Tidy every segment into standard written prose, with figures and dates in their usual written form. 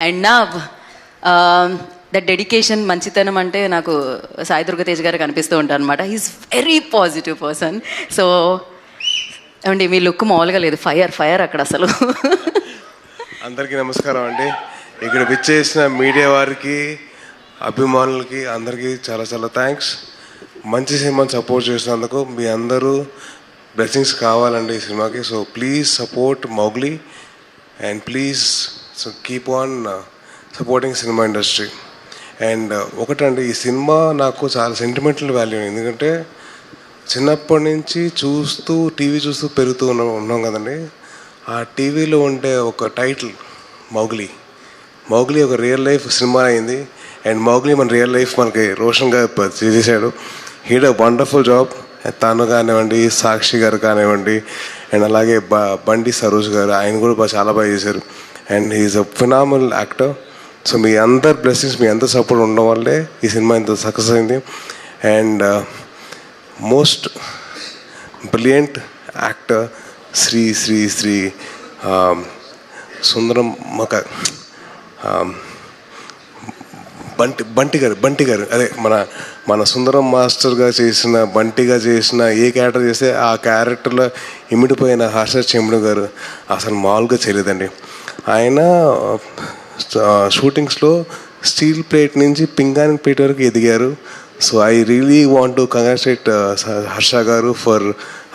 And నా that dedication, మంచితనం అంటే నాకు సాయి దుర్గతేజ్ గారు కనిపిస్తూ ఉంటారు అనమాట. He's very positive person. So ఏమండి, మీ లుక్ మామూలుగా లేదు, ఫైర్ అక్కడ అసలు. అందరికీ నమస్కారం అండి. ఇక్కడ విచ్చేసిన మీడియా వారికి, అభిమానులకి అందరికీ చాలా చాలా థ్యాంక్స్. మంచి సినిమాని సపోర్ట్ చేసినందుకు మీ అందరూ బ్లెస్సింగ్స్ కావాలండి ఈ సినిమాకి. So please support Mowgli and please keep on supporting cinema industry. And ఒకటండి, ఈ సినిమా నాకు చాలా సెంటిమెంటల్ వాల్యూ. ఎందుకంటే చిన్నప్పటి నుంచి టీవీ చూస్తూ పెరుగుతూ ఉన్నాం కదండి. ఆ టీవీలో ఉండే ఒక టైటిల్ మౌగ్లీ ఒక రియల్ లైఫ్ సినిమా అయింది. అండ్ మౌగ్లీ మన రియల్ లైఫ్ మనకి రోషన్గా చేసేసాడు. హీ డ్ వండర్ఫుల్ జాబ్. తను కానివ్వండి, సాక్షి గారు కానివ్వండి, అండ్ అలాగే బండి సరోజ్ గారు, ఆయన కూడా చాలా బాగా చేశారు. And he is a phenomenal actor. So మీ అందరి బ్లెస్సింగ్స్, మీ అందరి సపోర్ట్ ఉండడం వల్లే ఈ సినిమా ఇంత సక్సెస్ అయింది. And most brilliant actor Shri Shri Shri Sundaram Bunty garu అదే మన సుందరం మాస్టర్గా చేసిన, బంటిగా చేసిన, ఏ క్యారెక్టర్ చేస్తే ఆ క్యారెక్టర్లో ఇమిడిపోయిన హర్ష చెంబుడు గారు అసలు మామూలుగా చేయలేదండి. ఆయన షూటింగ్స్లో స్టీల్ ప్లేట్ నుంచి పింగాణి ప్లేట్ వరకు ఎదిగారు. So I really want to congratulate Harsha గారు ఫర్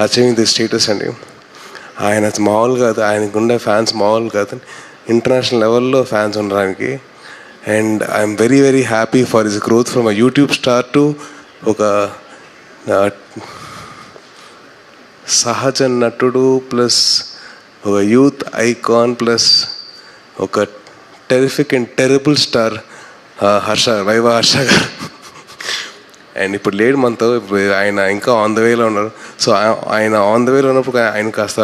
అచీవింగ్ ది స్టేటస్ అండి. ఆయన మామూలు కాదు, ఆయనకు ఉండే ఫ్యాన్స్ మామూలు కాదు, ఇంటర్నేషనల్ లెవెల్లో ఫ్యాన్స్ ఉండడానికి. And I'm very very happy for his growth from a YouTube star to ఒక సహజ నటుడు ప్లస్ ఒక యూత్ ఐకాన్ ప్లస్ ఒక terrific and terrible star viva Harsha గారు. అండ్ ఇప్పుడు లేడు మనతో, ఆయన ఇంకా ఆన్ ద వేలో ఉన్నారు. సో ఆయన ఆన్ ద వేలో ఉన్నప్పుడు ఆయన కాస్త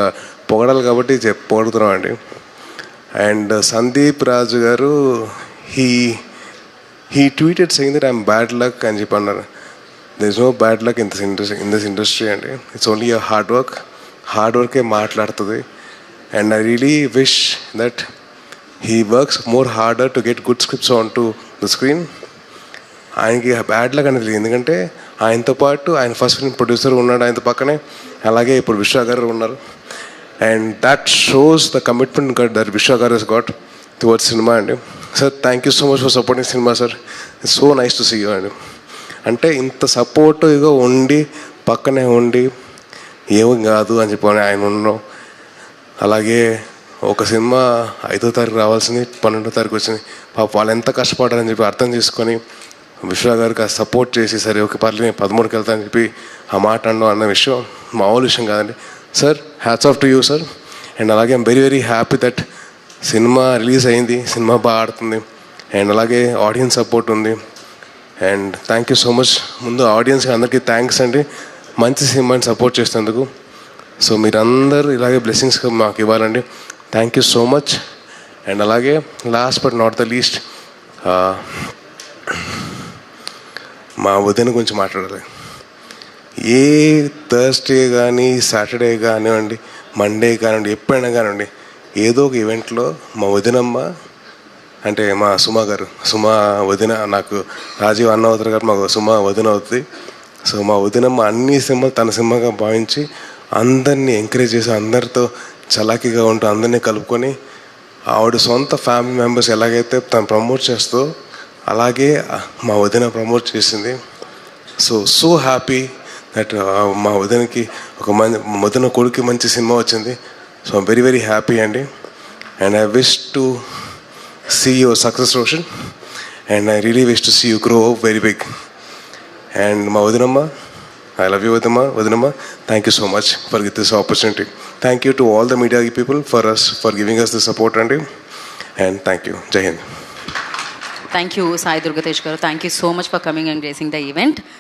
పొగడాలి కాబట్టి పొగడుతున్నాం అండి. అండ్ సందీప్ రాజు గారు he tweeted saying that I'm bad luck అని చెప్పి అన్నారు. there is no bad luck in this industry అండి. it's only a హార్డ్ వర్కే మాట్లాడుతుంది. And I really wish that he works more harder to get good scripts onto the screen. ఆయనకి bad luck అనేది, ఎందుకంటే ఆయనతో పాటు ఆయన ఫస్ట్ ఫిల్మ్ ప్రొడ్యూసర్ ఉన్నాడు ఆయనతో పక్కనే, అలాగే ఇప్పుడు విశ్వ గారు ఉన్నారు. And that shows the commitment that Vishwa గారు హస్ గాట్ టువర్డ్స్ సినిమా అండి. Sir, thank you so much for supporting cinema sir. It's so nice to see you అండి. అంటే ఇంత సపోర్టివ్గా ఉండి పక్కనే ఉండి ఏమీ కాదు అని చెప్పి ఆయన ఉండడం, అలాగే ఒక సినిమా 5వ తారీఖు రావాల్సింది 12వ తారీఖు వచ్చింది. పాప వాళ్ళు ఎంత కష్టపడారని చెప్పి అర్థం చేసుకొని విశ్వ గారికి సపోర్ట్ చేసి, సరే ఓకే పర్లేదు నేను 13కి వెళ్తానని చెప్పి ఆ మాట అనడం అన్న విషయం మామూలు విషయం కాదండి. Sir, hats off to you sir. And అలాగే I'm very very happy that cinema release అయింది, సినిమా బాగా ఆడుతుంది, అండ్ అలాగే ఆడియన్స్ సపోర్ట్ ఉంది. And thank you so much. ముందు ఆడియన్స్కి అందరికీ థ్యాంక్స్ అండి, మంచి సినిమాని సపోర్ట్ చేసినందుకు. సో మీరందరూ ఇలాగే బ్లెస్సింగ్స్ మాకు ఇవ్వాలండి. Thank you so much. And అలాగే last but not the least, మా వదిన గురించి మాట్లాడాలి. ఏ థర్స్డే కానీ, సాటర్డే కానివ్వండి, మండే కానివ్వండి, ఎప్పుడైనా కానివ్వండి, ఏదో ఒక ఈవెంట్లో మా వదినమ్మ, అంటే మా సుమా వదిన, నాకు రాజీవ్ అన్న అవుతారు కాబట్టి మాకు సుమా వదిన అవుతుంది. సో మా వదినమ్మ అన్ని సినిమాలు తన సినిమాగా భావించి అందరినీ ఎంకరేజ్ చేసి, అందరితో చలాకీగా ఉంటూ అందరినీ కలుపుకొని, ఆవిడ సొంత ఫ్యామిలీ మెంబర్స్ ఎలాగైతే తను ప్రమోట్ చేస్తూ అలాగే మా వదిన ప్రమోట్ చేసింది. సో హ్యాపీ దట్ మా వదినకి వదిన కొడుకు మంచి సినిమా వచ్చింది. So I'm very very happy అండి. And I wish to see your success Roshan, and I really wish to see you grow very big. And మా వదినమ్మ, ఐ లవ్ యూ వదినమ్మ. Thank you so much for this opportunity. Thank you to all the media people for giving us the support అండి. And thank you. Jai Hind. Thank you Sai Durgatej garu. Thank you so much for coming and gracing the event.